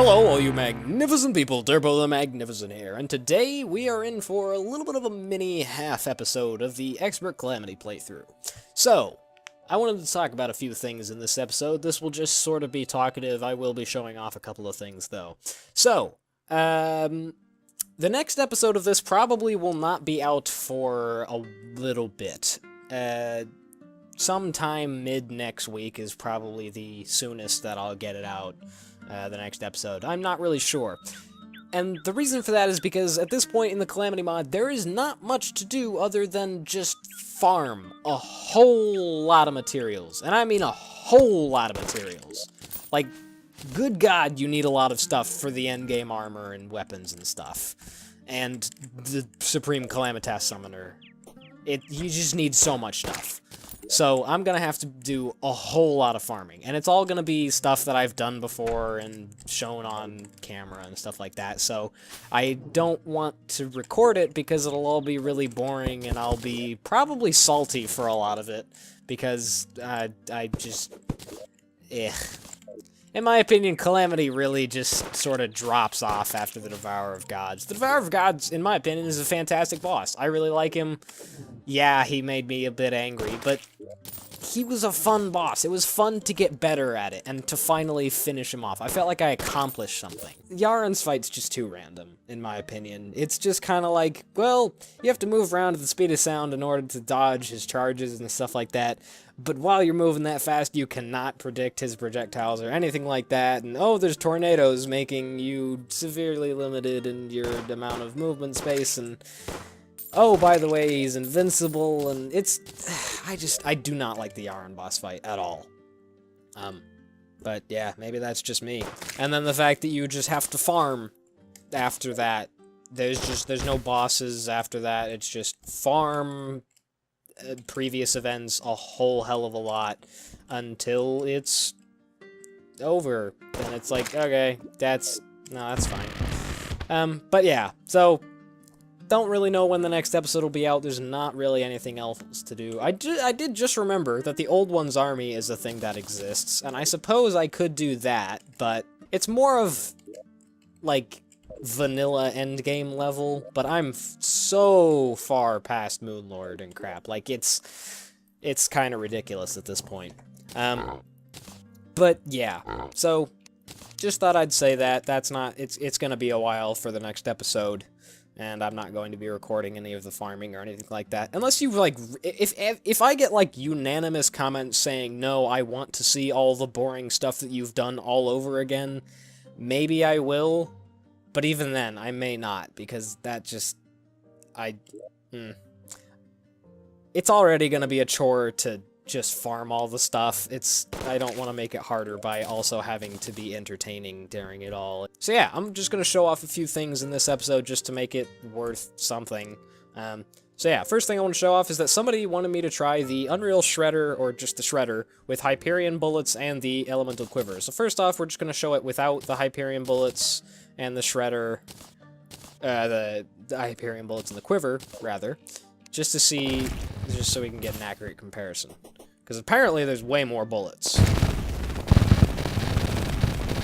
Hello, all you magnificent people, Turbo the Magnificent here, and today we are in for a little bit of a mini half episode of the Expert Calamity playthrough. So, I wanted to talk about a few things in this episode. This will just sort of be talkative. I will be showing off a couple of things, though. So, the next episode of this probably will not be out for a little bit. Sometime mid-next week is probably the soonest that I'll get it out. The next episode. I'm not really sure. And the reason for that is because at this point in the Calamity mod, there is not much to do other than just farm a whole lot of materials. And I mean a whole lot of materials. Like, good God, you need a lot of stuff for the endgame armor and weapons and stuff. And the Supreme Calamitas Summoner. You just need so much stuff. So I'm going to have to do a whole lot of farming, and it's all going to be stuff that I've done before and shown on camera and stuff like that, so I don't want to record it because it'll all be really boring, and I'll be probably salty for a lot of it, because I just... In my opinion, Calamity really just sort of drops off after the Devourer of Gods. The Devourer of Gods, in my opinion, is a fantastic boss. I really like him. Yeah, he made me a bit angry, but he was a fun boss. It was fun to get better at it and to finally finish him off. I felt like I accomplished something. Yaren's fight's just too random, in my opinion. It's just kind of like, well, you have to move around at the speed of sound in order to dodge his charges and stuff like that. But while you're moving that fast, you cannot predict his projectiles or anything like that. And oh, there's tornadoes making you severely limited in your amount of movement space. And oh, by the way, he's invincible. And it's... I do not like the Yaren boss fight at all. But yeah, maybe that's just me. And then the fact that you just have to farm after that. There's no bosses after that. It's just farm... previous events a whole hell of a lot until it's over. And it's like, okay, that's fine. But yeah, so don't really know when the next episode will be out. There's not really anything else to do. I did just remember that the Old One's Army is a thing that exists, and I suppose I could do that, but it's more of, like, vanilla endgame level, but I'm so far past Moonlord and crap. Like, it's kind of ridiculous at this point. But yeah, so just thought I'd say that. That's not, it's gonna be a while for the next episode, and I'm not going to be recording any of the farming or anything like that. Unless you, like, if I get, like, unanimous comments saying, no, I want to see all the boring stuff that you've done all over again, maybe I will. But even then, I may not, because that just... It's already gonna be a chore to just farm all the stuff. I don't want to make it harder by also having to be entertaining during it all. So yeah, I'm just gonna show off a few things in this episode just to make it worth something. So yeah, first thing I want to show off is that somebody wanted me to try the Unreal Shredder, or just the Shredder, with Hyperion bullets and the Elemental Quiver. So first off, we're just gonna show it without the Hyperion bullets and the Shredder, the Hyperion bullets and the Quiver, rather, just to see, just so we can get an accurate comparison. Because apparently there's way more bullets.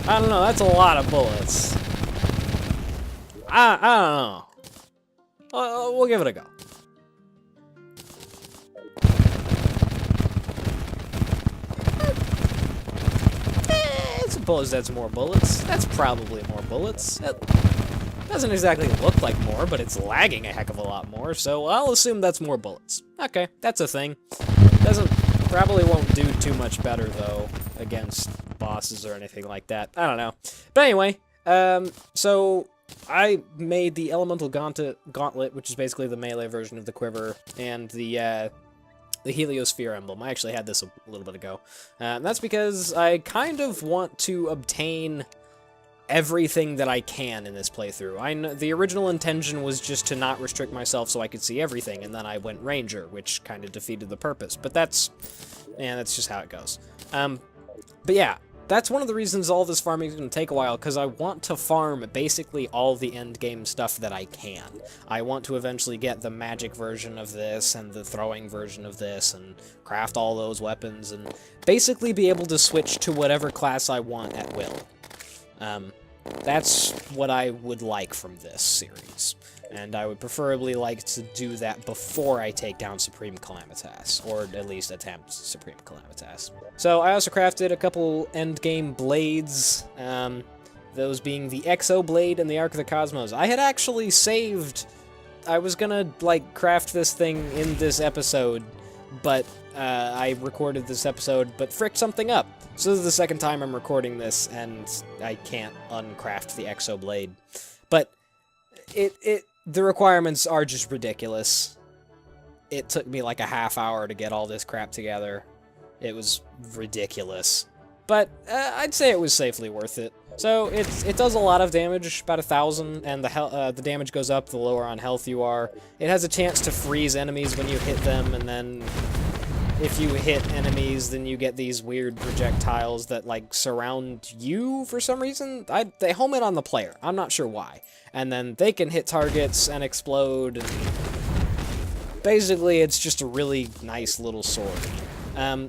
I don't know, that's a lot of bullets. I don't know. We'll give it a go. I suppose that's more bullets. That's probably more bullets. It doesn't exactly look like more, but it's lagging a heck of a lot more, so I'll assume that's more bullets. Okay, that's a thing. Probably won't do too much better, though, against bosses or anything like that. I don't know. But anyway, so I made the Elemental Gauntlet, which is basically the melee version of the Quiver, and the Heliosphere emblem. I actually had this a little bit ago. And that's because I kind of want to obtain everything that I can in this playthrough. The original intention was just to not restrict myself so I could see everything, and then I went Ranger, which kind of defeated the purpose. But that's just how it goes. But yeah, that's one of the reasons all this farming is going to take a while, because I want to farm basically all the endgame stuff that I can. I want to eventually get the magic version of this, and the throwing version of this, and craft all those weapons, and basically be able to switch to whatever class I want at will. That's what I would like from this series. And I would preferably like to do that before I take down Supreme Calamitas, or at least attempt Supreme Calamitas. So I also crafted a couple Endgame Blades, those being the Exo Blade and the Arc of the Cosmos. I had actually saved... I was gonna, like, craft this thing in this episode, but I recorded this episode, but fricked something up. So this is the second time I'm recording this, and I can't uncraft the Exo Blade. But the requirements are just ridiculous. It took me like a half hour to get all this crap together. It was ridiculous. But I'd say it was safely worth it. So it does a lot of damage, about 1,000, and the damage goes up the lower on health you are. It has a chance to freeze enemies when you hit them, and then if you hit enemies, then you get these weird projectiles that, like, surround you for some reason. They home in on the player. I'm not sure why. And then they can hit targets and explode. And basically, it's just a really nice little sword.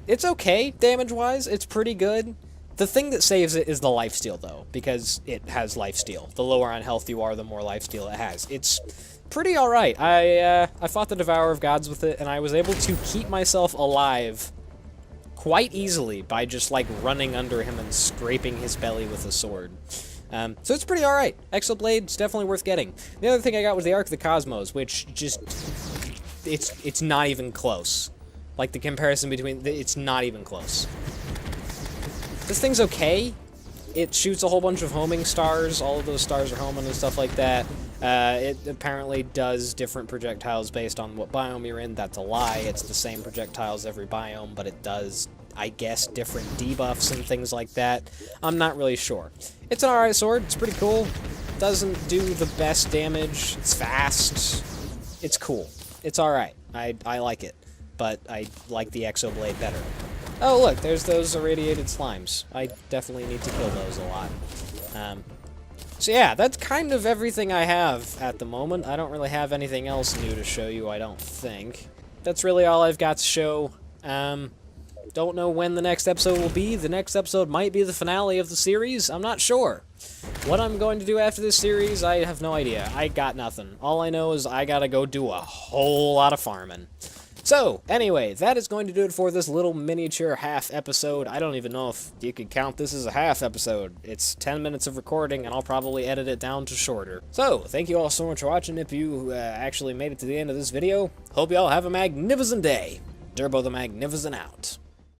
It's okay, damage-wise. It's pretty good. The thing that saves it is the lifesteal, though, because it has lifesteal. The lower on health you are, the more lifesteal it has. It's pretty alright. I fought the Devourer of Gods with it, and I was able to keep myself alive quite easily by just, like, running under him and scraping his belly with a sword. So it's pretty alright. Exo Blade's definitely worth getting. The other thing I got was the Arc of the Cosmos, which just... It's not even close. Like, the comparison between... It's not even close. This thing's okay. It shoots a whole bunch of homing stars. All of those stars are homing and stuff like that. It apparently does different projectiles based on what biome you're in. That's a lie. It's the same projectiles every biome, but it does, I guess, different debuffs and things like that. I'm not really sure. It's an alright sword. It's pretty cool. Doesn't do the best damage. It's fast. It's cool. It's alright. I like it. But I like the Exo Blade better. Oh, look, there's those irradiated slimes. I definitely need to kill those a lot. So yeah, that's kind of everything I have at the moment. I don't really have anything else new to show you, I don't think. That's really all I've got to show. Don't know when the next episode will be. The next episode might be the finale of the series. I'm not sure. What I'm going to do after this series, I have no idea. I got nothing. All I know is I gotta go do a whole lot of farming. So, anyway, that is going to do it for this little miniature half episode. I don't even know if you could count this as a half episode. It's 10 minutes of recording, and I'll probably edit it down to shorter. So, thank you all so much for watching. If you actually made it to the end of this video, hope you all have a magnificent day. Durbo the Magnificent out.